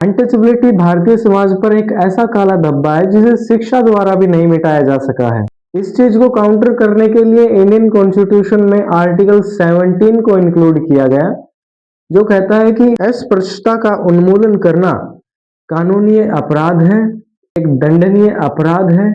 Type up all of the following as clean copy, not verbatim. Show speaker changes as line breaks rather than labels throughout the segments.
Untouchability Bharatiya Samaj पर एक ऐसा काला धब्बा है जिसे शिक्षा द्वारा भी नहीं मिटाया जा सका है। इस चीज को काउंटर करने के लिए इंडियन कॉन्स्टिट्यूशन में आर्टिकल 17 को इंक्लूड किया गया, जो कहता है कि अस्पृश्यता का उन्मूलन करना कानूनी अपराध है, एक दंडनीय अपराध है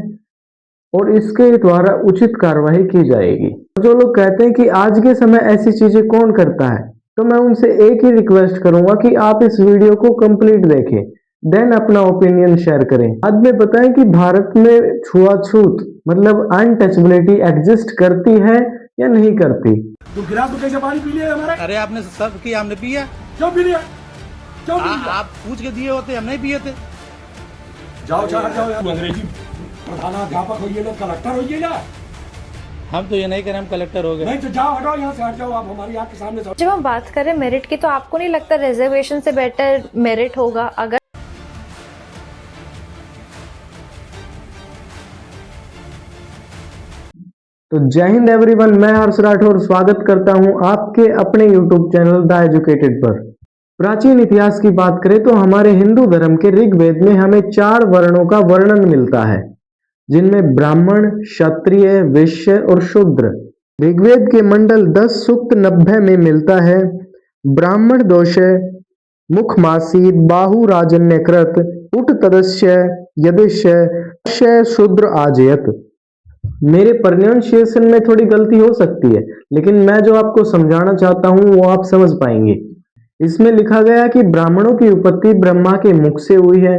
और इसके द्वारा उचित कार्रवाई की जाएगी। जो लोग कहते हैं कि आज के समय ऐसी चीजें कौन करता है, तो मैं उनसे एक ही रिक्वेस्ट करूंगा कि आप इस वीडियो को कंप्लीट देखें, देन अपना ओपिनियन शेयर करें। बाद में बताएं कि भारत में छुआछूत मतलब अनटचेबिलिटी एग्जिस्ट करती है या नहीं करती।
तो गिलास में कैसे पानी पी लिया हमारा?
अरे आपने सब किया, हमने पिया।
क्यों पी लिया? क्यों पी लिया?
आप पूछ के दिए होते, हम नहीं पिए थे।
जाओ चार जाओ यार, अंग्रेजी प्रधानाध्यापक होइए ना, कलेक्टर होइए ना।
हम तो ये नहीं करें, हम कलेक्टर हो गए।
नहीं तो जाओ, हटाओ यहाँ से, हट जाओ आप हमारी आँख के सामने से।
जब हम बात करें मेरिट की, तो आपको नहीं लगता रिजर्वेशन से बेटर मेरिट होगा? अगर
तो जय हिंद एवरीवन, मैं हर्ष राठौर स्वागत करता हूं आपके अपने यूट्यूब चैनल द एजुकेटेड पर। प्राचीन इतिहास की बात करें तो हमारे हिंदू धर्म के ऋग्वेद में हमें 4 वर्णों का वर्णन मिलता है, जिनमें ब्राह्मण, क्षत्रिय, वैश्य और शूद्र। ऋग्वेद के मंडल 10 सूक्त 90 में मिलता है, ब्राह्मण दोषे मुखमासीद बाहु राजन्यकृत उट तदस्य यदिश्य शूद्र आजयत। मेरे प्रोनाउंसिएशन में थोड़ी गलती हो सकती है, लेकिन मैं जो आपको समझाना चाहता हूं वो आप समझ पाएंगे। इसमें लिखा गया कि ब्राह्मणों की उत्पत्ति ब्रह्मा के मुख से हुई है,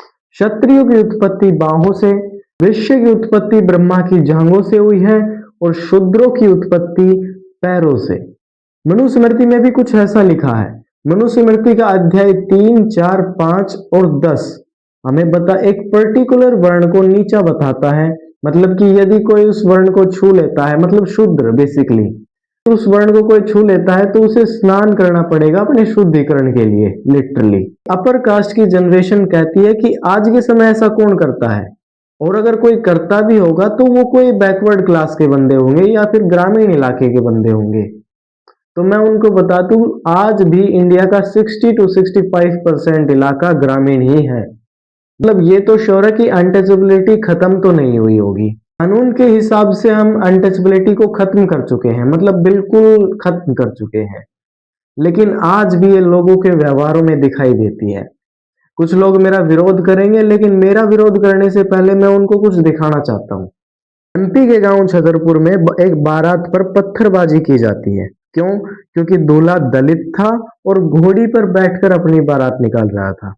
क्षत्रियों की उत्पत्ति बाहों से, वैश्य की उत्पत्ति ब्रह्मा की जांघों से हुई है और शूद्रों की उत्पत्ति पैरों से। मनुस्मृति में भी कुछ ऐसा लिखा है। मनुस्मृति का अध्याय 3, 4, 5 और 10 हमें एक पर्टिकुलर वर्ण को नीचा बताता है, मतलब कि यदि कोई उस वर्ण को छू लेता है, मतलब शूद्र बेसिकली, तो उस वर्ण को कोई छू लेता है तो उसे स्नान करना पड़ेगा अपने शुद्धिकरण के लिए, लिटरली। अपर कास्ट की जनरेशन कहती है कि आज के समय ऐसा कौन करता है, और अगर कोई करता भी होगा तो वो कोई बैकवर्ड क्लास के बंदे होंगे या फिर ग्रामीण इलाके के बंदे होंगे। तो मैं उनको बता दूं, आज भी इंडिया का 60 to 65% इलाका ग्रामीण ही है। मतलब ये तो श्योर है कि अनटचेबिलिटी खत्म तो नहीं हुई होगी। कानून के हिसाब से हम अनटचेबिलिटी को खत्म कर चुके हैं, मतलब बिल्कुल खत्म कर चुके हैं, लेकिन आज भी ये लोगों के व्यवहारों में दिखाई देती है। कुछ लोग मेरा विरोध करेंगे, लेकिन मेरा विरोध करने से पहले मैं उनको कुछ दिखाना चाहता हूँ। एमपी के गांव छतरपुर में एक बारात पर पत्थरबाजी की जाती है। क्यों? क्योंकि दूल्हा दलित था और घोड़ी पर बैठकर अपनी बारात निकाल रहा था।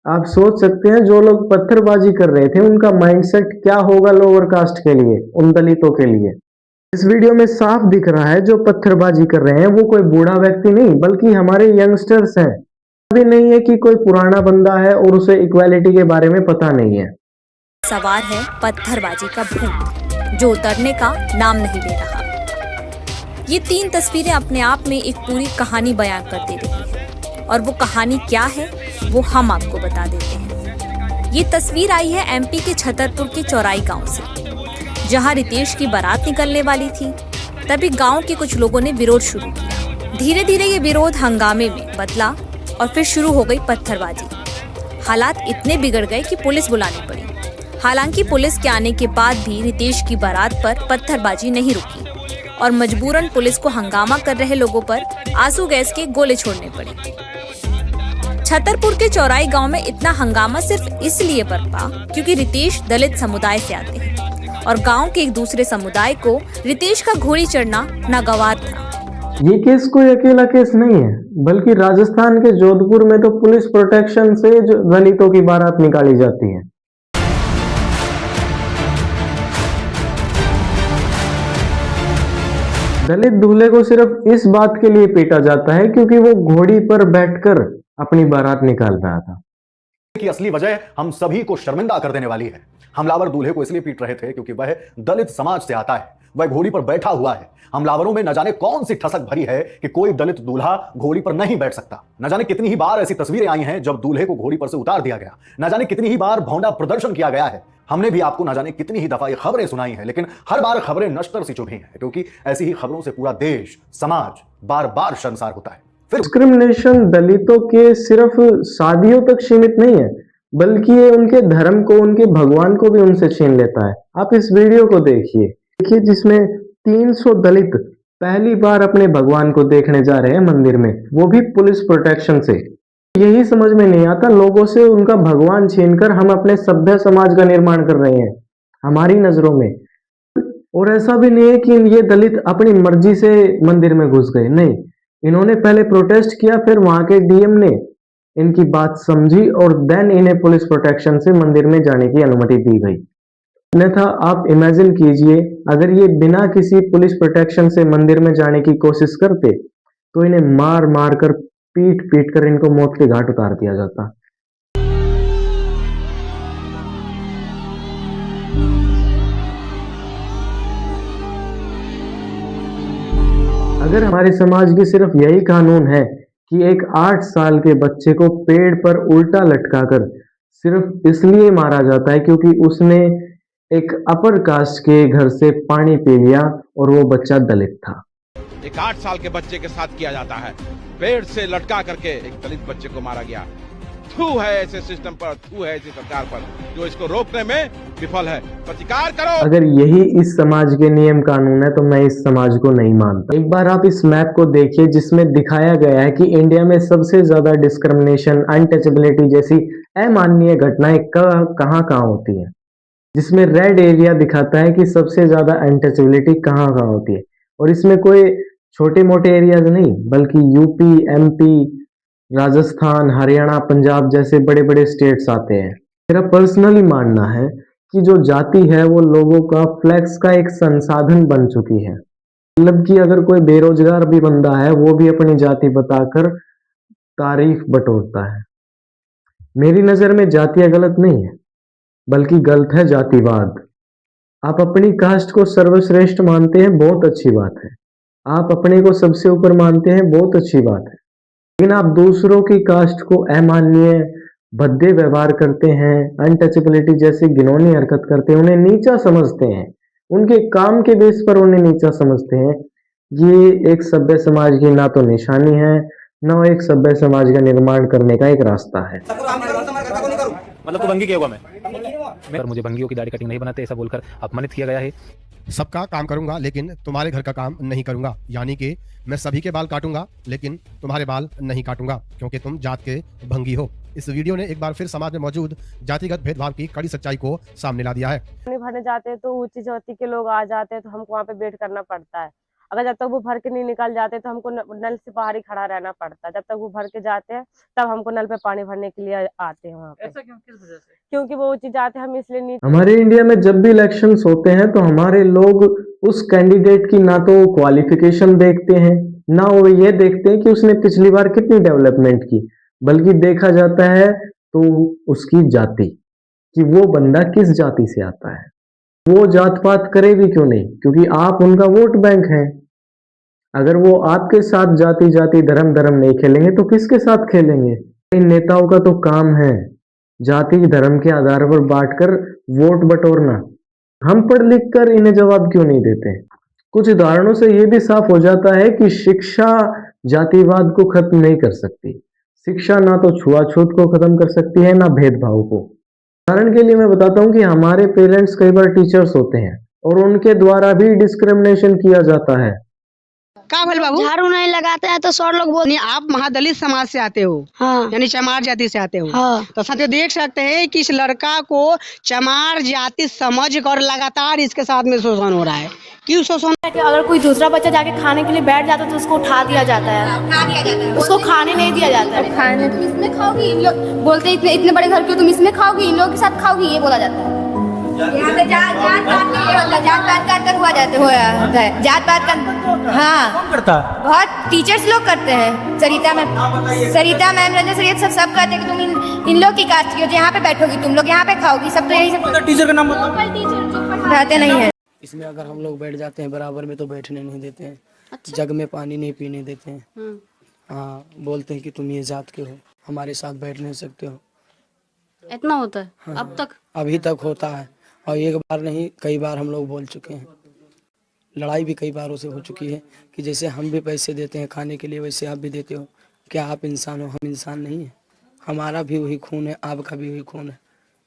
आप सोच सकते हैं जो लोग पत्थरबाजी कर रहे थे उनका माइंडसेट क्या होगा लोअर कास्ट के लिए, उन दलितों के लिए। इस वीडियो में साफ दिख रहा है जो पत्थरबाजी कर रहे हैं वो कोई बूढ़ा व्यक्ति नहीं, बल्कि हमारे यंगस्टर्स हैं। अभी नहीं है कि कोई पुराना बंदा है और उसे इक्वालिटी के बारे में पता नहीं है।
सवार है पत्थरबाजी का भूत जो उतरने का नाम नहीं ले रहा। ये 3 तस्वीरें अपने आप में एक पूरी कहानी बयान कर दे रही है, और वो कहानी क्या है वो हम आपको बता देते हैं। ये तस्वीर आई है एमपी के छतरपुर के चौराई गांव से, जहां रितेश की बारात निकलने वाली थी। तभी गांव के कुछ लोगों ने विरोध शुरू किया। धीरे धीरे ये विरोध हंगामे में बदला और फिर शुरू हो गई पत्थरबाजी। हालात इतने बिगड़ गए कि पुलिस बुलानी पड़ी। हालांकि पुलिस के आने के बाद भी रितेश की बारात पर पत्थरबाजी नहीं रुकी और मजबूरन पुलिस को हंगामा कर रहे लोगों पर आंसू गैस के गोले छोड़ने पड़े। छतरपुर के चौराई गांव में इतना हंगामा सिर्फ इसलिए बरपा क्योंकि रितेश दलित समुदाय से आते हैं और गांव के एक दूसरे समुदाय को रितेश का घोड़ी चढ़ना नागवार था।
ये केस कोई अकेला केस नहीं है, बल्कि राजस्थान के जोधपुर में तो पुलिस प्रोटेक्शन से दलितों की बारात निकाली जाती है। दलित दूल्हे को सिर्फ इस बात के लिए पीटा जाता है क्योंकि वो घोड़ी पर बैठकर अपनी बारात निकाल रहा था।
की असली वजह हम सभी को शर्मिंदा कर देने वाली है। हमलावर दूल्हे को इसलिए पीट रहे थे क्योंकि वह दलित समाज से आता है, वह घोड़ी पर बैठा हुआ है। हमलावरों में न जाने कौन सी ठसक भरी है कि कोई दलित दूल्हा घोड़ी पर नहीं बैठ सकता। न जाने कितनी ही बार ऐसी तस्वीरें आई हैं जब दूल्हे को घोड़ी पर से उतार दिया गया। न जाने कितनी ही बार भौंडा प्रदर्शन किया गया है। हमने भी आपको न जाने कितनी ही दफा ये खबरें सुनाई हैं, लेकिन हर बार खबरें नश्तर सी चुभी हैं, क्योंकि ऐसी ही खबरों से पूरा देश समाज बार बार शर्मसार होता है।
डिस्क्रिमिनेशन दलितों के सिर्फ शादियों तक सीमित नहीं है, बल्कि ये उनके धर्म को, उनके भगवान को भी उनसे छीन लेता है। आप इस वीडियो को देखिए जिसमें 300 दलित पहली बार अपने भगवान को देखने जा रहे हैं मंदिर में, वो भी पुलिस प्रोटेक्शन से। यही समझ में नहीं आता, लोगों से उनका भगवान छीनकर हम अपने सभ्य समाज का निर्माण कर रहे हैं हमारी नजरों में। और ऐसा भी नहीं है कि ये दलित अपनी मर्जी से मंदिर में घुस गए, नहीं, इन्होंने पहले प्रोटेस्ट किया, फिर वहां के डीएम ने इनकी बात समझी और देन इन्हें पुलिस प्रोटेक्शन से मंदिर में जाने की अनुमति दी गई। अन्यथा आप इमेजिन कीजिए, अगर ये बिना किसी पुलिस प्रोटेक्शन से मंदिर में जाने की कोशिश करते तो इन्हें मार मार कर, पीट पीट कर इनको मौत के घाट उतार दिया जाता। अगर हमारे समाज की सिर्फ यही कानून है कि एक 8 साल के बच्चे को पेड़ पर उल्टा लटकाकर सिर्फ इसलिए मारा जाता है क्योंकि उसने एक अपर कास्ट के घर से पानी पी लिया और वो बच्चा दलित था।
एक 8 साल के बच्चे के साथ किया जाता है, पेड़ से लटका करके एक दलित बच्चे को मारा गया। थू है ऐसे सिस्टम पर, थू है ऐसी सरकार पर जो इसको रोकने में विफल है। प्रतिकार करो। अगर
यही इस समाज के नियम कानून है तो मैं इस समाज को नहीं मानता। एक बार आप इस मैप को देखिए जिसमें दिखाया गया है कि इंडिया में सबसे ज्यादा डिस्क्रिमिनेशन, अनटचेबिलिटी जैसी अमानवीय घटनाएं कहाँ कहाँ होती है, जिसमें रेड एरिया दिखाता है कि सबसे ज्यादा अनटचेबिलिटी कहाँ कहाँ होती है। और इसमें कोई छोटे मोटे एरियाज नहीं, बल्कि यूपी, एमपी, राजस्थान, हरियाणा, पंजाब जैसे बड़े बड़े स्टेट्स आते हैं। मेरा पर्सनली मानना है कि जो जाति है वो लोगों का फ्लेक्स का एक संसाधन बन चुकी है। मतलब कि अगर कोई बेरोजगार भी बंदा है वो भी अपनी जाति बताकर तारीफ बटोरता है। मेरी नजर में जातियां गलत नहीं है, बल्कि गलत है जातिवाद। आप अपनी कास्ट को सर्वश्रेष्ठ मानते हैं, बहुत अच्छी बात है। आप अपने को सबसे ऊपर मानते हैं, बहुत अच्छी बात है। लेकिन आप दूसरों की कास्ट को अमानवीय, भद्दे व्यवहार करते हैं, अनटचेबिलिटी जैसे घिनौनी हरकत करते हैं, उन्हें नीचा समझते हैं, उनके काम के बेस पर उन्हें नीचा समझते हैं। ये एक सभ्य समाज की ना तो निशानी है, ना एक सभ्य समाज का निर्माण करने का एक रास्ता है।
मतलब तो भंगी क्या हुआ मैं मुझे भंगियों की दाढ़ी कटिंग नहीं बनाते ऐसा बोलकर अपमानित किया गया है।
सबका काम करूंगा लेकिन तुम्हारे घर का काम नहीं करूंगा, यानी कि मैं सभी के बाल काटूंगा लेकिन तुम्हारे बाल नहीं काटूंगा क्योंकि तुम जात के भंगी हो। इस वीडियो ने एक बार फिर समाज में मौजूद जातिगत भेदभाव की कड़ी सच्चाई को सामने ला दिया है।
पानी भरने जाते हैं तो ऊंची जाति के लोग आ जाते हैं तो हमको वहाँ पे वेट करना पड़ता है। अगर जब तक वो भर के नहीं निकल जाते तो हमको नल से बाहर ही खड़ा रहना पड़ता है। जब तक वो भर के जाते हैं तब हमको नल पे पानी भरने के लिए आते हैं वहाँ पे। ऐसा क्यों, किस वजह से? क्योंकि वो ऊंची जाते हम इसलिए नहीं।
हमारे इंडिया में जब भी इलेक्शंस होते हैं तो हमारे लोग उस कैंडिडेट की ना तो क्वालिफिकेशन देखते हैं, ना वो ये देखते हैं कि उसने पिछली बार कितनी डेवलपमेंट की, बल्कि देखा जाता है तो उसकी जाति, कि वो बंदा किस जाति से आता है। वो जात पात करे भी क्यों नहीं, क्योंकि आप उनका वोट बैंक हैं। अगर वो आपके साथ जाति जाति धर्म धर्म नहीं खेलेंगे तो किसके साथ खेलेंगे? इन नेताओं का तो काम है जाति धर्म के आधार पर बांटकर वोट बटोरना। हम पढ़ लिख कर इन्हें जवाब क्यों नहीं देते? कुछ उदाहरणों से यह भी साफ हो जाता है कि शिक्षा जातिवाद को खत्म नहीं कर सकती। शिक्षा ना तो छुआछूत को खत्म कर सकती है, ना भेदभाव को। उदाहरण के लिए मैं बताता हूँ कि हमारे पेरेंट्स कई बार टीचर्स होते हैं और उनके द्वारा भी डिस्क्रिमिनेशन किया जाता है।
का भल बाबू, झाड़ू नहीं लगाते हैं तो सर लोग बोल। आप महादलित समाज से आते हो, हाँ। यानी चमार जाति से आते हो, हाँ। तो साथियों देख सकते हैं कि इस लड़का को चमार जाति समझ कर लगातार इसके साथ में शोषण हो रहा है। क्यों शोषण?
अगर कोई दूसरा बच्चा जाके खाने के लिए बैठ जाता है तो उसको उठा दिया जाता है, उसको खाने नहीं दिया जाता है। खाने तुम इसमें खाओगी, इन लोग बोलते हैं इतने बड़े घर क्यों तुम इसमें खाओगी, इन लोगों के साथ खाओगी, ये बोला जाता है। यहाँ पे जात पात कर हुआ जाते हो जात पात का, हाँ करता बहुत टीचर्स लोग करते हैं। सरिता मैम रंजन सर ये सब कहते हैं कि तुम इन लोग की कास्ट की हो, यहाँ पे बैठोगी, तुम लोग यहाँ पे खाओगी, सब तो यही सब। टीचर का नाम बताते नहीं है।
इसमें अगर हम लोग बैठ जाते हैं बराबर में तो बैठने नहीं देते हैं। अच्छा। जग में पानी नहीं पीने देते हैं। हाँ, बोलते हैं कि तुम ये जात के हो, हमारे साथ बैठ नहीं सकते हो।
इतना होता है? हाँ, अब तक?
अभी तक होता है, और एक बार नहीं कई बार हम लोग बोल चुके हैं। लड़ाई भी कई बारों से हो चुकी है कि जैसे हम भी पैसे देते हैं खाने के लिए वैसे आप भी देते हो, क्या आप इंसान हो, हम इंसान नहीं है? हमारा भी वही खून है, आपका भी वही खून है।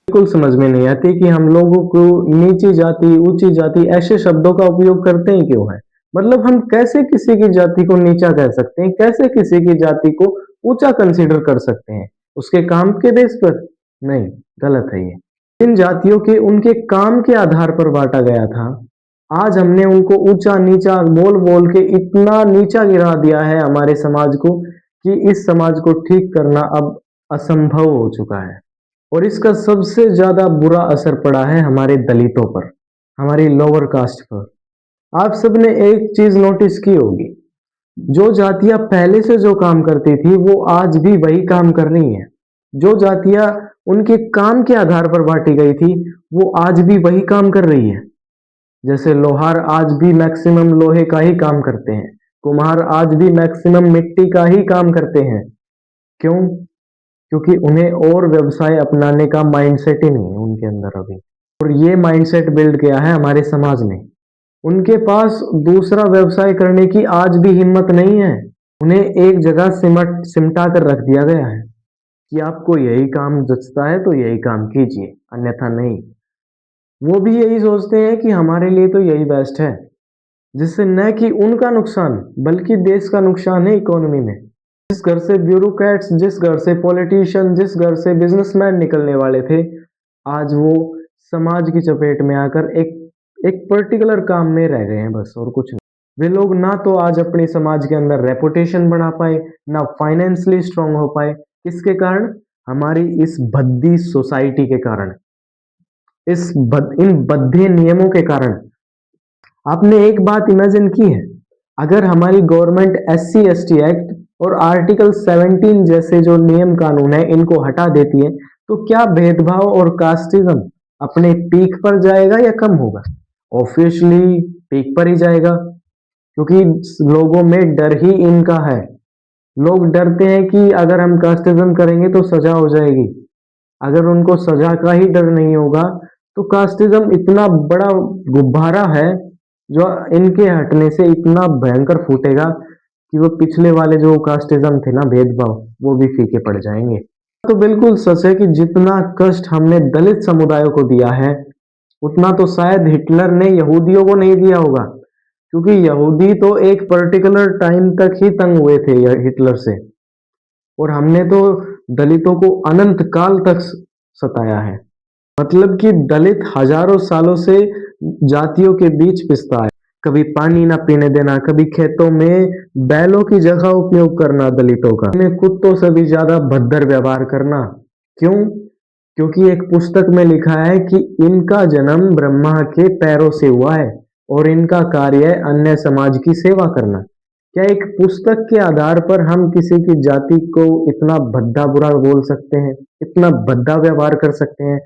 बिल्कुल समझ में नहीं आती कि हम लोगों को नीची जाति, ऊंची जाति ऐसे शब्दों का उपयोग करते ही क्यों है। मतलब हम कैसे किसी की जाति को नीचा कह सकते हैं, कैसे किसी की जाति को ऊंचा कंसीडर कर सकते हैं उसके काम के बेस पर? नहीं, गलत है ये। इन जातियों के उनके काम के आधार पर बांटा गया था, आज हमने उनको ऊंचा नीचा बोल बोल के इतना नीचा गिरा दिया है हमारे समाज को कि इस समाज को ठीक करना अब असंभव हो चुका है। और इसका सबसे ज्यादा बुरा असर पड़ा है हमारे दलितों पर, हमारी लोअर कास्ट पर। आप सबने एक चीज नोटिस की होगी, जो जातियां पहले से जो काम करती थी वो आज भी वही काम कर रही हैं। जो जातियां उनके काम के आधार पर बांटी गई थी वो आज भी वही काम कर रही है। जैसे लोहार आज भी मैक्सिमम लोहे का ही काम करते हैं, कुम्हार आज भी मैक्सिमम मिट्टी का ही काम करते हैं। क्यों? क्योंकि उन्हें और व्यवसाय अपनाने का माइंडसेट ही नहीं है उनके अंदर अभी। और ये माइंडसेट बिल्ड किया है हमारे समाज ने। उनके पास दूसरा व्यवसाय करने की आज भी हिम्मत नहीं है। उन्हें एक जगह सिमटा कर रख दिया गया है कि आपको यही काम जचता है तो यही काम कीजिए, अन्यथा नहीं। वो भी यही सोचते हैं कि हमारे लिए तो यही बेस्ट है, जिससे न कि उनका नुकसान बल्कि देश का नुकसान है इकोनॉमी में। जिस घर से ब्यूरोक्रेट्स, जिस घर से पॉलिटिशियन, जिस घर से बिजनेसमैन निकलने वाले थे, आज वो समाज की चपेट में आकर एक पर्टिकुलर काम में रह गए हैं बस, और कुछ नहीं। वे लोग ना तो आज अपने समाज के अंदर रेपुटेशन बना पाए, ना फाइनेंशियली स्ट्रांग हो पाए। किसके कारण? हमारी इस भद्दी सोसाइटी के कारण, इन बद्धे नियमों के कारण। आपने एक बात इमेजिन की है, अगर हमारी गवर्नमेंट SC/ST एक्ट और आर्टिकल 17 जैसे जो नियम कानून है इनको हटा देती है, तो क्या भेदभाव और कास्टिज्म अपने पीक पर जाएगा या कम होगा? ऑब्वियसली पीक पर ही जाएगा, क्योंकि लोगों में डर ही इनका है। लोग डरते हैं कि अगर हम कास्टिज्म करेंगे तो सजा हो जाएगी। अगर उनको सजा का ही डर नहीं होगा तो कास्टिज्म इतना बड़ा गुब्बारा है जो इनके हटने से इतना भयंकर फूटेगा कि वो पिछले वाले जो कास्टिज्म थे ना, भेदभाव, वो भी फीके पड़ जाएंगे। तो बिल्कुल सच है कि जितना कष्ट हमने दलित समुदायों को दिया है उतना तो शायद हिटलर ने यहूदियों को नहीं दिया होगा, क्योंकि यहूदी तो एक पर्टिकुलर टाइम तक ही तंग हुए थे हिटलर से, और हमने तो दलितों को अनंत काल तक सताया है। मतलब कि दलित हजारों सालों से जातियों के बीच पिसता है। कभी पानी ना पीने देना, कभी खेतों में बैलों की जगह उपयोग करना दलितों का, इन्हें कुत्तों से भी ज्यादा भद्दर व्यवहार करना। क्यों? क्योंकि एक पुस्तक में लिखा है कि इनका जन्म ब्रह्मा के पैरों से हुआ है और इनका कार्य है अन्य समाज की सेवा करना। क्या एक पुस्तक के आधार पर हम किसी की जाति को इतना भद्दा बुरा बोल सकते हैं, इतना भद्दा व्यवहार कर सकते हैं?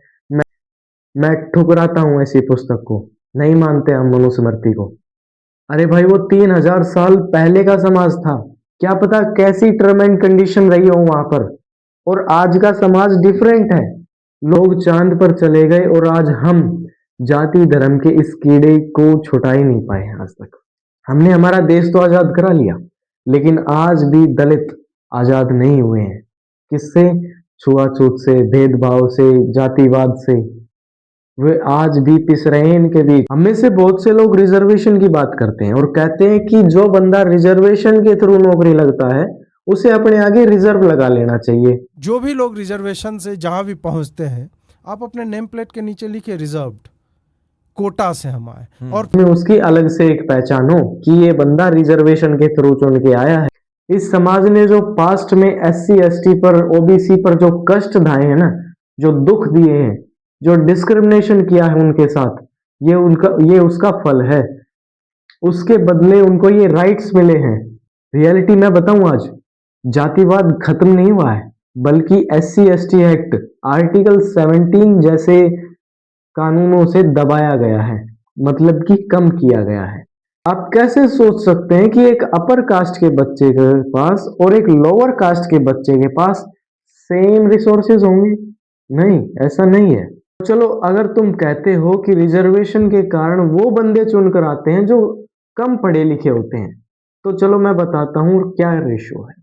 मैं ठुकराता हूं ऐसी पुस्तक को, नहीं मानते हम मनुस्मृति को। अरे भाई, वो 3000 साल पहले का समाज था, क्या पता कैसी टर्म एंड कंडीशन रही हो वहां पर। और आज का समाज डिफरेंट है। लोग चांद पर चले गए और आज हम जाति धर्म के इस कीड़े को छुटा ही नहीं पाए आज तक। हमने हमारा देश तो आजाद करा लिया, लेकिन आज भी दलित आजाद नहीं हुए हैं। किससे? छुआछूत से, भेदभाव से, जातिवाद से। वे आज भी पिस रहे हैं इनके बीच। हमें से बहुत से लोग रिजर्वेशन की बात करते हैं और कहते हैं कि जो बंदा रिजर्वेशन के थ्रू नौकरी लगता है उसे अपने आगे रिजर्व लगा लेना चाहिए।
जो भी लोग रिजर्वेशन से जहां भी पहुंचते हैं, आप अपने नेम प्लेट के नीचे लिखिए रिजर्व्ड, कोटा से हम आए, और
उसकी अलग से एक पहचान हो कि ये बंदा रिजर्वेशन के थ्रू चुन के आया है। इस समाज ने जो पास्ट में SC/ST पर, OBC पर जो कष्ट ढाए हैं ना, जो दुख दिए हैं, जो डिस्क्रिमिनेशन किया है उनके साथ, ये उसका फल है। उसके बदले उनको ये राइट्स मिले हैं। रियलिटी मैं बताऊं, आज जातिवाद खत्म नहीं हुआ है, बल्कि SC/ST एक्ट, आर्टिकल 17 जैसे कानूनों से दबाया गया है, मतलब कि कम किया गया है। आप कैसे सोच सकते हैं कि एक अपर कास्ट के बच्चे के पास और एक लोअर कास्ट के बच्चे के पास सेम रिसोर्सेज होंगे? नहीं, ऐसा नहीं है। चलो, अगर तुम कहते हो कि रिजर्वेशन के कारण वो बंदे चुनकर आते हैं जो कम पढ़े लिखे होते हैं, तो चलो मैं बताता हूं क्या रेशो है।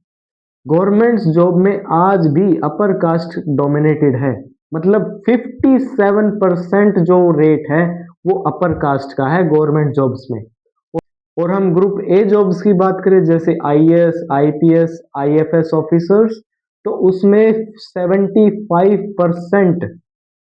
गवर्नमेंट जॉब में आज भी अपर कास्ट डोमिनेटेड है, मतलब 57% जो रेट है वो अपर कास्ट का है गवर्नमेंट जॉब्स में। और हम ग्रुप ए जॉब्स की बात करें जैसे आईएएस, आईपीएस, आईएफएस ऑफिसर्स, तो उसमें 75%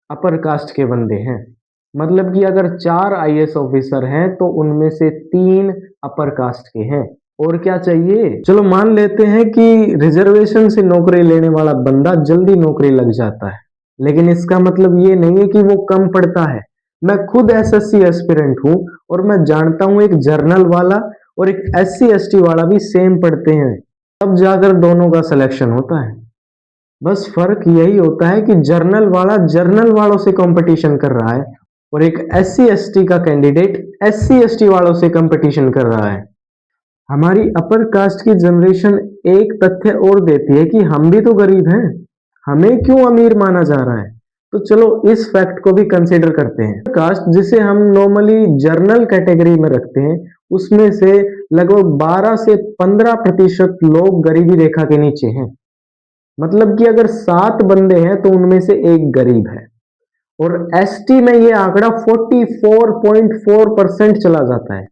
अपर कास्ट के बंदे हैं। मतलब कि अगर 4 आईएएस ऑफिसर हैं तो उनमें से 3 अपर कास्ट के हैं। और क्या चाहिए? चलो मान लेते हैं कि रिजर्वेशन से नौकरी लेने वाला बंदा जल्दी नौकरी लग जाता है, लेकिन इसका मतलब ये नहीं है कि वो कम पढ़ता है। मैं खुद एसएससी एस्पिरेंट हूँ और मैं जानता हूँ एक जर्नल वाला और एक एससी एसटी वाला भी सेम पढ़ते हैं, तब जाकर दोनों का सिलेक्शन होता है। बस फर्क यही होता है कि जर्नल वाला जर्नल वालों से कंपटीशन कर रहा है और एक एससी एसटी का कैंडिडेट एससी एसटी वालों से कंपटीशन कर रहा है। हमारी अपर कास्ट की जनरेशन एक तथ्य और देती है कि हम भी तो गरीब हैं, हमें क्यों अमीर माना जा रहा है। तो चलो इस फैक्ट को भी कंसीडर करते हैं। कास्ट जिसे हम नॉर्मली जर्नल कैटेगरी में रखते हैं उसमें से लगभग 12 से 15% लोग गरीबी रेखा के नीचे हैं। मतलब कि अगर 7 बंदे हैं तो उनमें से एक गरीब है। और एसटी में ये आंकड़ा 44.4% चला जाता है,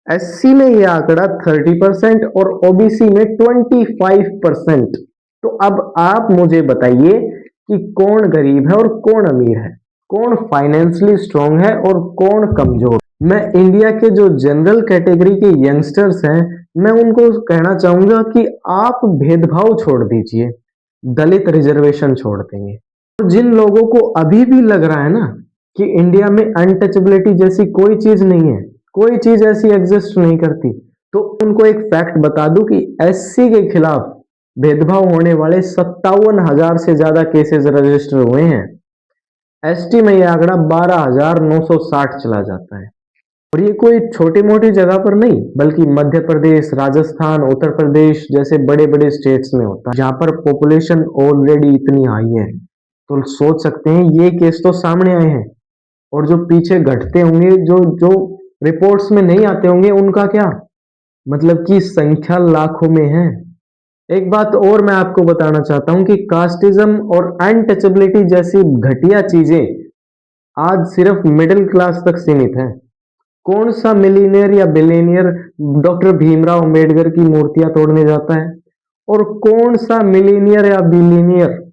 एससी में ये आंकड़ा 30% और ओबीसी में 25%। तो अब आप मुझे बताइए कि कौन गरीब है और कौन अमीर है, कौन फाइनेंशियली स्ट्रांग है और कौन कमजोर। मैं इंडिया के जो जनरल कैटेगरी के यंगस्टर्स हैं मैं उनको कहना चाहूंगा कि आप भेदभाव छोड़ दीजिए, दलित रिजर्वेशन छोड़ देंगे। तो जिन लोगों को अभी भी लग रहा है ना कि इंडिया में अनटचेबिलिटी जैसी कोई चीज नहीं है, कोई चीज ऐसी एग्जिस्ट नहीं करती, तो उनको एक फैक्ट बता दूं कि एससी के खिलाफ भेदभाव होने वाले 57,000 से ज्यादा केसेस रजिस्टर हुए हैं। एसटी में यह आंकड़ा 12,960 चला जाता है। और ये कोई छोटी मोटी जगह पर नहीं बल्कि मध्य प्रदेश, राजस्थान, उत्तर प्रदेश जैसे बड़े बड़े स्टेट्स में होता है जहां पर पॉपुलेशन ऑलरेडी इतनी हाई है। तो सोच सकते हैं ये केस तो सामने आए हैं, और जो पीछे घटते होंगे, जो जो रिपोर्ट्स में नहीं आते होंगे, उनका क्या मतलब कि संख्या लाखों में है। एक बात और मैं आपको बताना चाहता हूं कि कास्टिज्म और अनटचेबिलिटी जैसी घटिया चीजें आज सिर्फ मिडिल क्लास तक सीमित हैं। कौन सा मिलीनियर या बिलियनियर डॉक्टर भीमराव अंबेडकर की मूर्तियां तोड़ने जाता है, और कौन सा मिलीनियर या बिलियनियर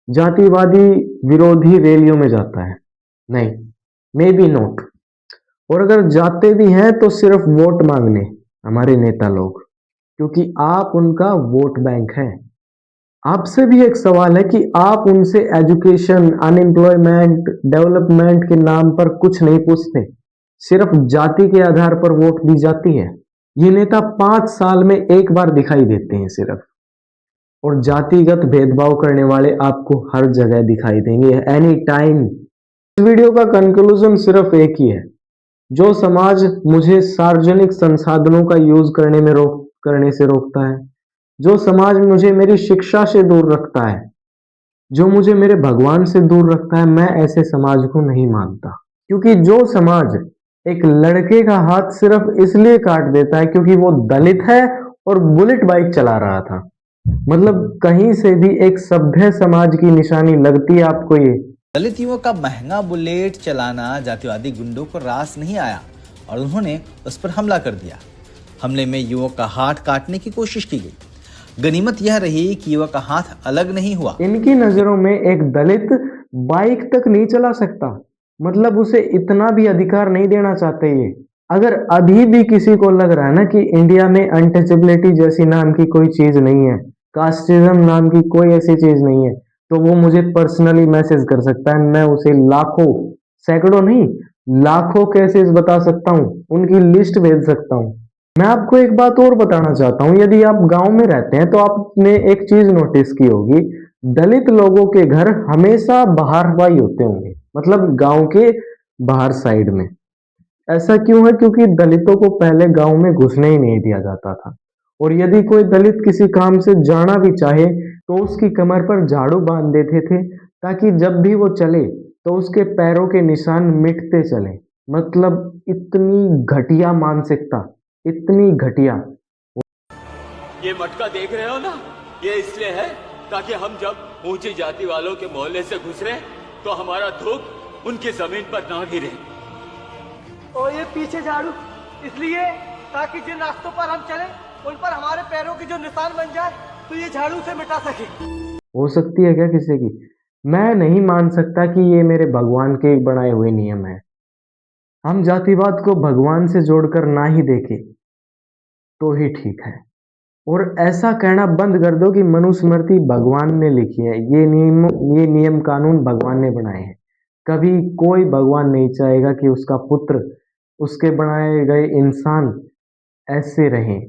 जातिवादी विरोधी रैलियों में जाता है? नहीं, मे बी नॉट। और अगर जाते भी हैं तो सिर्फ वोट मांगने, हमारे नेता लोग, क्योंकि आप उनका वोट बैंक हैं। आपसे भी एक सवाल है कि आप उनसे एजुकेशन, अनएम्प्लॉयमेंट, डेवलपमेंट के नाम पर कुछ नहीं पूछते, सिर्फ जाति के आधार पर वोट दी जाती है। ये नेता 5 साल में एक बार दिखाई देते हैं सिर्फ, और जातिगत भेदभाव करने वाले आपको हर जगह दिखाई देंगे, एनी टाइम। इस वीडियो का कंक्लूजन सिर्फ एक ही है, जो समाज मुझे सार्वजनिक संसाधनों का यूज करने से रोकता है, जो समाज मुझे मेरी शिक्षा से दूर रखता है, जो मुझे मेरे भगवान से दूर रखता है, मैं ऐसे समाज को नहीं मानता। क्योंकि जो समाज एक लड़के का हाथ सिर्फ इसलिए काट देता है क्योंकि वो दलित है और बुलेट बाइक चला रहा था, मतलब कहीं से भी एक सभ्य समाज की निशानी लगती है आपको ये?
दलित युवक का महंगा बुलेट चलाना जातिवादी गुंडों को रास नहीं आया और उन्होंने उस पर हमला कर दिया। हमले में युवक का हाथ काटने की कोशिश की गई। गनीमत यह रही कि युवक का हाथ अलग नहीं हुआ।
इनकी नजरों में एक दलित बाइक तक नहीं चला सकता, मतलब उसे इतना भी अधिकार नहीं देना चाहते ये। अगर अभी भी किसी को लग रहा है ना कि इंडिया में अनटचेबिलिटी जैसी नाम की कोई चीज नहीं है, कास्टिज्म नाम की कोई ऐसी चीज नहीं है, तो वो मुझे पर्सनली मैसेज कर सकता है। मैं उसे लाखों, सैकड़ों नहीं, लाखों केसेस बता सकता हूँ, उनकी लिस्ट भेज सकता हूँ। मैं आपको एक बात और बताना चाहता हूँ, यदि आप गांव में रहते हैं तो आपने एक चीज नोटिस की होगी, दलित लोगों के घर हमेशा बाहर हवाई होते होंगे, मतलब गांव के बाहर साइड में। ऐसा क्यों है? क्योंकि दलितों को पहले गांव में घुसने ही नहीं दिया जाता था, और यदि कोई दलित किसी काम से जाना भी चाहे तो उसकी कमर पर झाड़ू बांध देते थे, ताकि जब भी वो चले तो उसके पैरों के निशान मिटते चले। मतलब इतनी घटिया मानसिकता, इतनी घटिया।
ये मटका देख रहे हो ना, ये इसलिए है ताकि हम जब ऊंची जाति वालों के मोहल्ले से गुजरे तो हमारा थूक उनकी जमीन पर ना गिरे।
और ये पीछे झाड़ू इसलिए ताकि जिन रास्तों पर हम चले उन पर हमारे पैरों के जो निशान बन जाए तो ये झाड़ू से मिटा सके।
हो सकती है क्या किसी की? मैं नहीं मान सकता कि ये मेरे भगवान के बनाए हुए नियम है। हम जातिवाद को भगवान से जोड़कर ना ही देखें तो ही ठीक है। और ऐसा कहना बंद कर दो कि मनुस्मृति भगवान ने लिखी है, ये नियम कानून भगवान ने बनाए हैं। कभी कोई भगवान नहीं चाहेगा कि उसका पुत्र, उसके बनाए गए इंसान ऐसे रहें,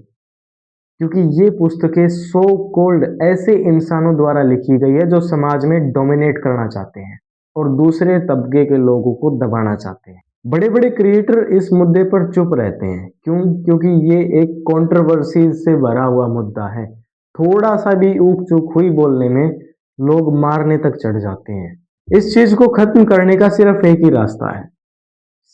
क्योंकि ये पुस्तकें सो कॉल्ड ऐसे इंसानों द्वारा लिखी गई है जो समाज में डोमिनेट करना चाहते हैं और दूसरे तबके के लोगों को दबाना चाहते हैं। बड़े बड़े क्रिएटर इस मुद्दे पर चुप रहते हैं। क्यों? क्योंकि ये एक कंट्रोवर्सी से भरा हुआ मुद्दा है। थोड़ा सा भी ऊक चूक हुई बोलने में लोग मारने तक चढ़ जाते हैं। इस चीज को खत्म करने का सिर्फ एक ही रास्ता है,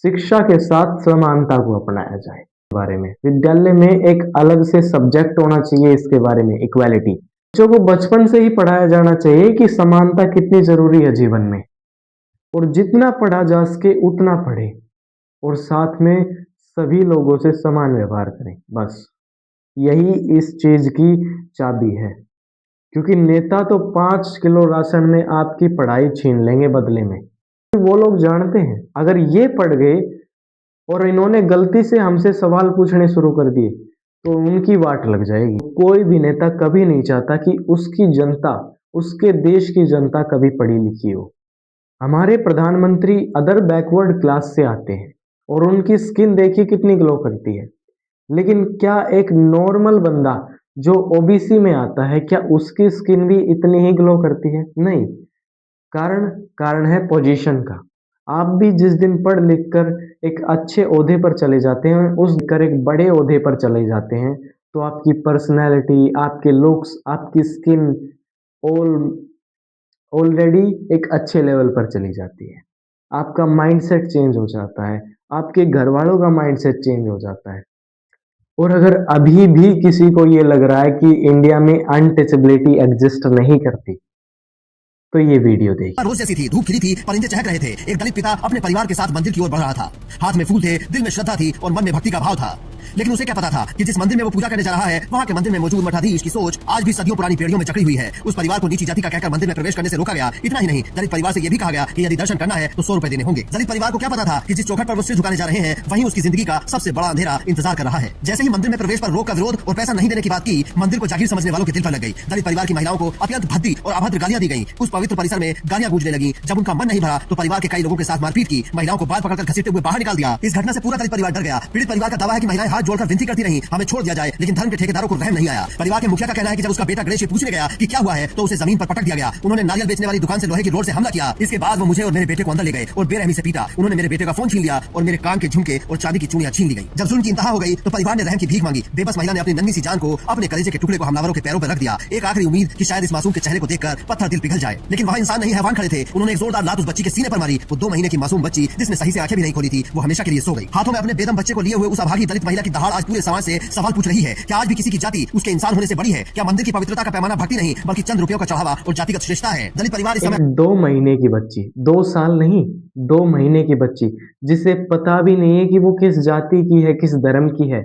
शिक्षा के साथ समानता को अपनाया जाए। बारे में विद्यालय में एक अलग से सब्जेक्ट होना चाहिए इसके बारे में, इक्वालिटी। बच्चों को बचपन से ही पढ़ाया जाना चाहिए कि समानता कितनी जरूरी है जीवन में, और जितना पढ़ा जा सके उतना पढ़े और साथ में सभी लोगों से समान व्यवहार करें। बस यही इस चीज की चाबी है, क्योंकि नेता तो 5 किलो राशन में आपकी पढ़ाई छीन लेंगे बदले में। वो लोग जानते हैं अगर ये पढ़ गए और इन्होंने गलती से हमसे सवाल पूछने शुरू कर दिए तो उनकी वाट लग जाएगी। कोई भी नेता कभी नहीं चाहता कि उसकी जनता, उसके देश की जनता कभी पढ़ी लिखी हो। हमारे प्रधानमंत्री अदर बैकवर्ड क्लास से आते हैं और उनकी स्किन देखिए कितनी ग्लो करती है, लेकिन क्या एक नॉर्मल बंदा जो ओबीसी में आता है, क्या उसकी स्किन भी इतनी ही ग्लो करती है? नहीं। कारण है पोजीशन का। आप भी जिस दिन पढ़ लिख कर एक अच्छे ओहदे पर चले जाते हैं, उस कर एक बड़े ओहदे पर चले जाते हैं, तो आपकी पर्सनैलिटी, आपके लुक्स, आपकी स्किन ऑलरेडी एक अच्छे लेवल पर चली जाती है। आपका माइंडसेट चेंज हो जाता है, आपके घर वालों का माइंडसेट चेंज हो जाता है। और अगर अभी भी किसी को ये लग रहा है कि इंडिया में अनटचेबिलिटी एग्जिस्ट नहीं करती, तो ये वीडियो देखिए।
रोज जैसी थी, धूप खिली थी, परिंदे चहक रहे थे। एक दलित पिता अपने परिवार के साथ मंदिर की ओर बढ़ रहा था। हाथ में फूल थे, दिल में श्रद्धा थी और मन में भक्ति का भाव था। लेकिन उसे क्या पता था कि जिस मंदिर में वो पूजा करने जा रहा है, वहाँ के मंदिर में मौजूद मठाधीश की सोच आज भी सदियों पुरानी पीढ़ियों में जकड़ी हुई है। उस परिवार को नीची जाति का कहकर मंदिर में प्रवेश करने से रोका गया। इतना ही नहीं, दलित परिवार से यह भी कहा गया कि यदि दर्शन करना है तो 100 रुपए देने होंगे। दलित परिवार को क्या पता था कि जिस चौखट पर वो सिर झुकाने जा रहे हैं, वहीं उसकी जिंदगी का सबसे बड़ा अंधेरा इंतजार कर रहा है। जैसे ही मंदिर में प्रवेश पर रोक का विरोध और पैसा नहीं देने की बात की, मंदिर को जागीर समझने वालों के दिल पर लग गई। दलित परिवार की महिलाओं को अत्यंत भद्दी और अभद्र गालियां दी गई। उस पवित्र परिसर में गालियां गूंजने लगी। जब उनका मन नहीं भरा तो परिवार के कई लोगों के साथ मारपीट की, महिलाओं को बाल पकड़कर घसीटते हुए बाहर निकाल दिया। इस घटना से पूरा दलित परिवार डर गया। पीड़ित परिवार का दावा है कि महिलाएं हाथ जोड़कर विनती करती रहीं, हमें छोड़ दिया जाए, लेकिन धर्म के ठेकेदारों को रहम नहीं आया। परिवार के मुखिया का कहना है कि जब उसका बेटा गणेश ये पूछने गया कि क्या हुआ है, तो उसे जमीन पर पटक दिया गया। उन्होंने नारियल बेचने वाली दुकान से लोहे की रोड से हमला किया। इसके बाद वो मुझे और मेरे बेटे को अंदर ले गए और बेरहमी से पीटा। उन्होंने मेरे बेटे का फोन छीन लिया और मेरे कान के झुमके और चांदी की चूड़ियां छीन ली गई। जब जुल्म की इंतहा हो गई तो परिवार ने रहम की भीख मांगी। बेबस महिला ने अपनी नन्ही सी जान को, अपने कलेजे के टुकड़े को हमलावरों के पैरों पर रख दिया। एक आखिरी उम्मीद कि शायद इस मासूम के चेहरे को देखकर पत्थर दिल पिघल जाए, लेकिन वहाँ इंसान नहीं हैवान खड़े थे। उन्होंने एक जोरदार लात उस बच्ची के सीने पर मारी। वो 2 महीने की मासूम बच्ची जिसने सही से आंखें भी नहीं खोली थी, वो हमेशा के लिए सो गई। हाथों में अपने बेदम बच्चे को लिए हुए उस अभागी दलित महिला की दहाड़ आज पूरे समाज से सवाल पूछ रही है। क्या आज भी किसी की जाति उसके इंसान होने से बड़ी है? क्या मंदिर की पवित्रता का पैमाना भक्ति नहीं बल्कि चंद रुपयों का चढ़ावा और जातिगत श्रेष्ठता है? दलित परिवार इस समय
2 महीने की बच्ची, 2 साल नहीं, 2 महीने की बच्ची जिसे पता भी नहीं है कि वो किस जाति की है, किस धर्म की है,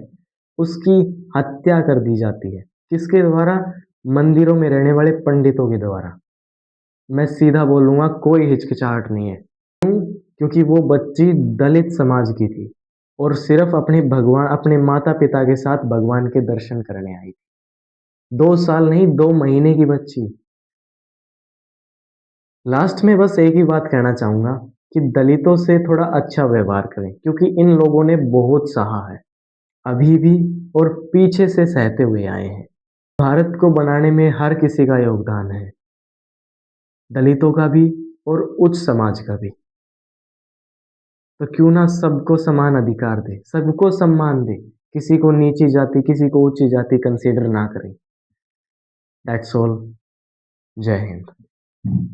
उसकी हत्या कर दी जाती है। किसके द्वारा? मंदिरों में रहने वाले पंडितों के द्वारा। मैं सीधा बोलूंगा, कोई हिचकिचाहट नहीं है। क्यों? क्योंकि वो बच्ची दलित समाज की थी और सिर्फ अपने माता पिता के साथ भगवान के दर्शन करने आई थी। 2 साल नहीं, 2 महीने की बच्ची। लास्ट में बस एक ही बात कहना चाहूंगा कि दलितों से थोड़ा अच्छा व्यवहार करें, क्योंकि इन लोगों ने बहुत सहा है अभी भी और पीछे से सहते हुए आए हैं। भारत को बनाने में हर किसी का योगदान है, दलितों का भी और उच्च समाज का भी। तो क्यों ना सबको समान अधिकार दे, सबको सम्मान दे, किसी को नीची जाति, किसी को ऊंची जाति कंसीडर ना करें। That's all. जय हिंद।